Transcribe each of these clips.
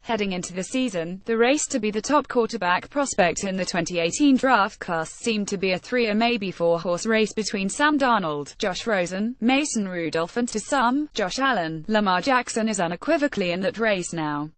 Heading into the season, the race to be the top quarterback prospect in the 2018 draft class seemed to be a 3 or maybe 4-horse race between Sam Darnold, Josh Rosen, Mason Rudolph and, to some, Josh Allen. Lamar Jackson is unequivocally in that race now.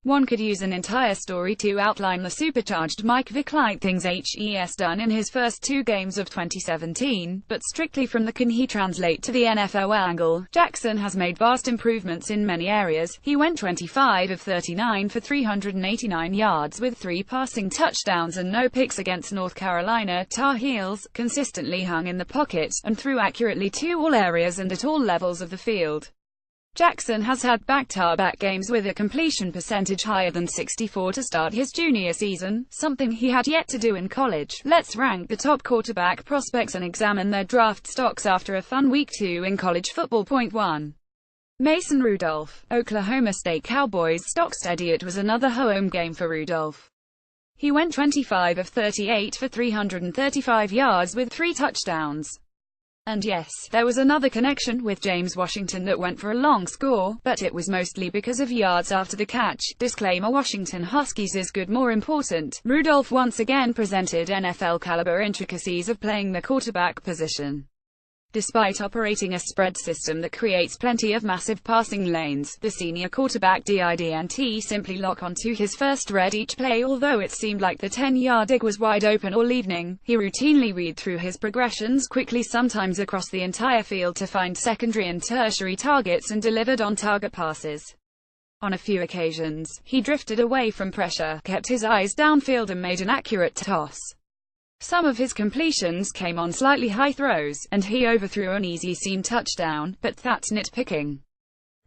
One could use an entire story to outline the supercharged Mike Vick-like things he's done in his first 2 games of 2017, but strictly from the can he translate to the NFL angle, Jackson has made vast improvements in many areas. He went 25 of 39 for 389 yards with 3 passing touchdowns and no picks against North Carolina Tar Heels, consistently hung in the pocket, and threw accurately to all areas and at all levels of the field. Jackson has had back-to-back games with a completion percentage higher than 64 to start his junior season, something he had yet to do in college. Let's rank the top quarterback prospects and examine their draft stocks after a fun week 2 in college football. Point 1. Mason Rudolph, Oklahoma State Cowboys stock steady. It was another home game for Rudolph. He went 25 of 38 for 335 yards with 3 touchdowns. And yes, there was another connection with James Washington that went for a long score, but it was mostly because of yards after the catch. Disclaimer: Washington Huskies is good more important. Rudolph once again presented NFL-caliber intricacies of playing the quarterback position. Despite operating a spread system that creates plenty of massive passing lanes, the senior quarterback didn't simply lock onto his first read each play. Although it seemed like the 10-yard dig was wide open all evening, he routinely read through his progressions quickly, sometimes across the entire field, to find secondary and tertiary targets and delivered on-target passes. On a few occasions, he drifted away from pressure, kept his eyes downfield and made an accurate toss. Some of his completions came on slightly high throws, and he overthrew an easy seam touchdown, but that's nitpicking.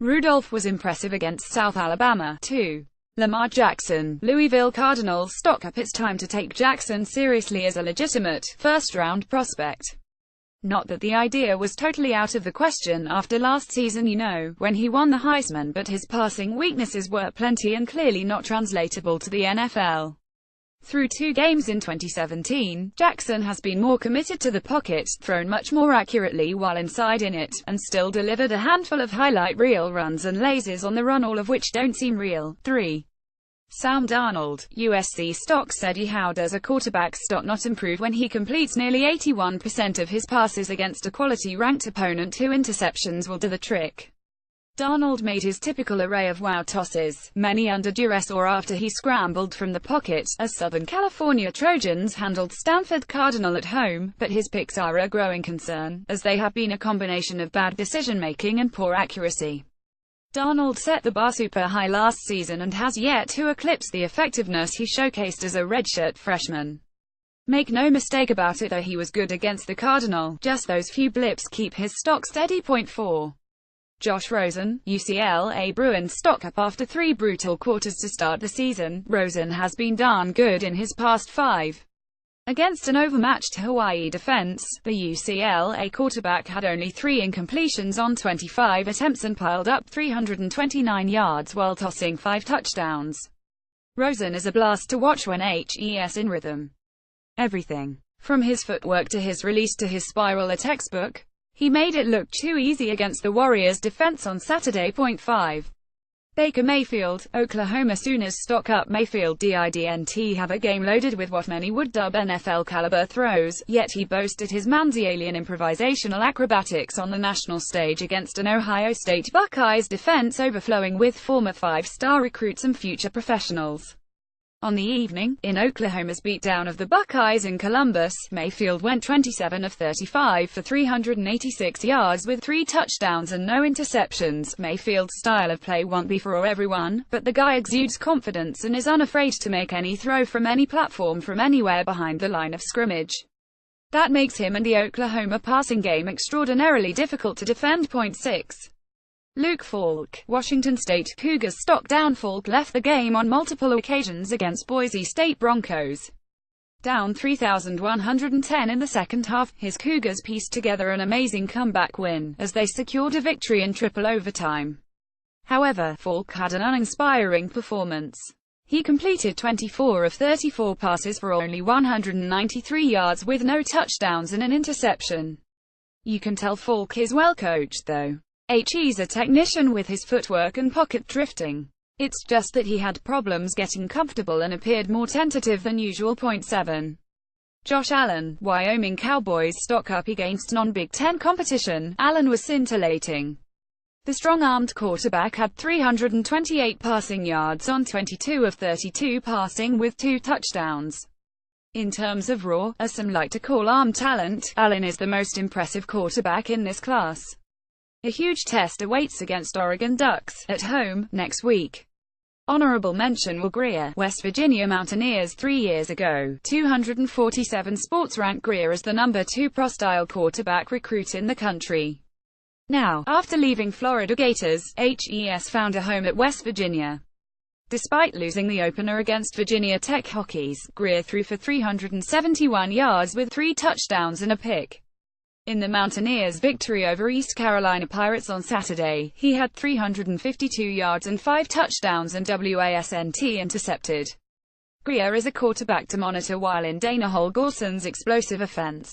Rudolph was impressive against South Alabama, too. Lamar Jackson, Louisville Cardinals stock up. It's time to take Jackson seriously as a legitimate, first-round prospect. Not that the idea was totally out of the question after last season, when he won the Heisman, but his passing weaknesses were plenty and clearly not translatable to the NFL. Through 2 games in 2017, Jackson has been more committed to the pocket, thrown much more accurately while inside in it, and still delivered a handful of highlight reel runs and lasers on the run, all of which don't seem real. 3. Sam Darnold, USC stock steady. How does a quarterback's stock not improve when he completes nearly 81% of his passes against a quality-ranked opponent? 2 interceptions will do the trick. Darnold made his typical array of wow tosses, many under duress or after he scrambled from the pocket, as Southern California Trojans handled Stanford Cardinal at home, but his picks are a growing concern, as they have been a combination of bad decision-making and poor accuracy. Darnold set the bar super high last season and has yet to eclipse the effectiveness he showcased as a redshirt freshman. Make no mistake about it, though he was good against the Cardinal, just those few blips keep his stock steady. Point 4. Josh Rosen, UCLA Bruins stock up. After 3 brutal quarters to start the season, Rosen has been darn good in his past 5. Against an overmatched Hawaii defense, the UCLA quarterback had only 3 incompletions on 25 attempts and piled up 329 yards while tossing 5 touchdowns. Rosen is a blast to watch when he's in rhythm. Everything from his footwork to his release to his spiral, a textbook. He made it look too easy against the Warriors' defense on Saturday. Point 5. Baker Mayfield, Oklahoma Sooners stock up. Mayfield didn't have a game loaded with what many would dub NFL-caliber throws, yet he boasted his man's alien improvisational acrobatics on the national stage against an Ohio State Buckeyes defense overflowing with former 5-star recruits and future professionals. On the evening, in Oklahoma's beatdown of the Buckeyes in Columbus, Mayfield went 27 of 35 for 386 yards with 3 touchdowns and no interceptions. Mayfield's style of play won't be for everyone, but the guy exudes confidence and is unafraid to make any throw from any platform from anywhere behind the line of scrimmage. That makes him and the Oklahoma passing game extraordinarily difficult to defend. Point 6. Luke Falk, Washington State Cougars stock down. Falk left the game on multiple occasions against Boise State Broncos. Down 3,110 in the second half, his Cougars pieced together an amazing comeback win, as they secured a victory in triple overtime. However, Falk had an uninspiring performance. He completed 24 of 34 passes for only 193 yards with no touchdowns and an interception. You can tell Falk is well coached, though. He's a technician with his footwork and pocket drifting. It's just that he had problems getting comfortable and appeared more tentative than usual. Point 7. Josh Allen, Wyoming Cowboys stock up against non-Big Ten competition. Allen was scintillating. The strong-armed quarterback had 328 passing yards on 22 of 32 passing with 2 touchdowns. In terms of raw, as some like to call arm talent, Allen is the most impressive quarterback in this class. A huge test awaits against Oregon Ducks, at home, next week. Honorable mention will Greer, West Virginia Mountaineers 3 years ago. 247 Sports ranked Greer as the number 2 pro-style quarterback recruit in the country. Now, after leaving Florida Gators, HES found a home at West Virginia. Despite losing the opener against Virginia Tech Hokies, Greer threw for 371 yards with 3 touchdowns and a pick. In the Mountaineers' victory over East Carolina Pirates on Saturday, he had 352 yards and 5 touchdowns and WASNT intercepted. Greer is a quarterback to monitor while in Dana Holgorsen's explosive offense.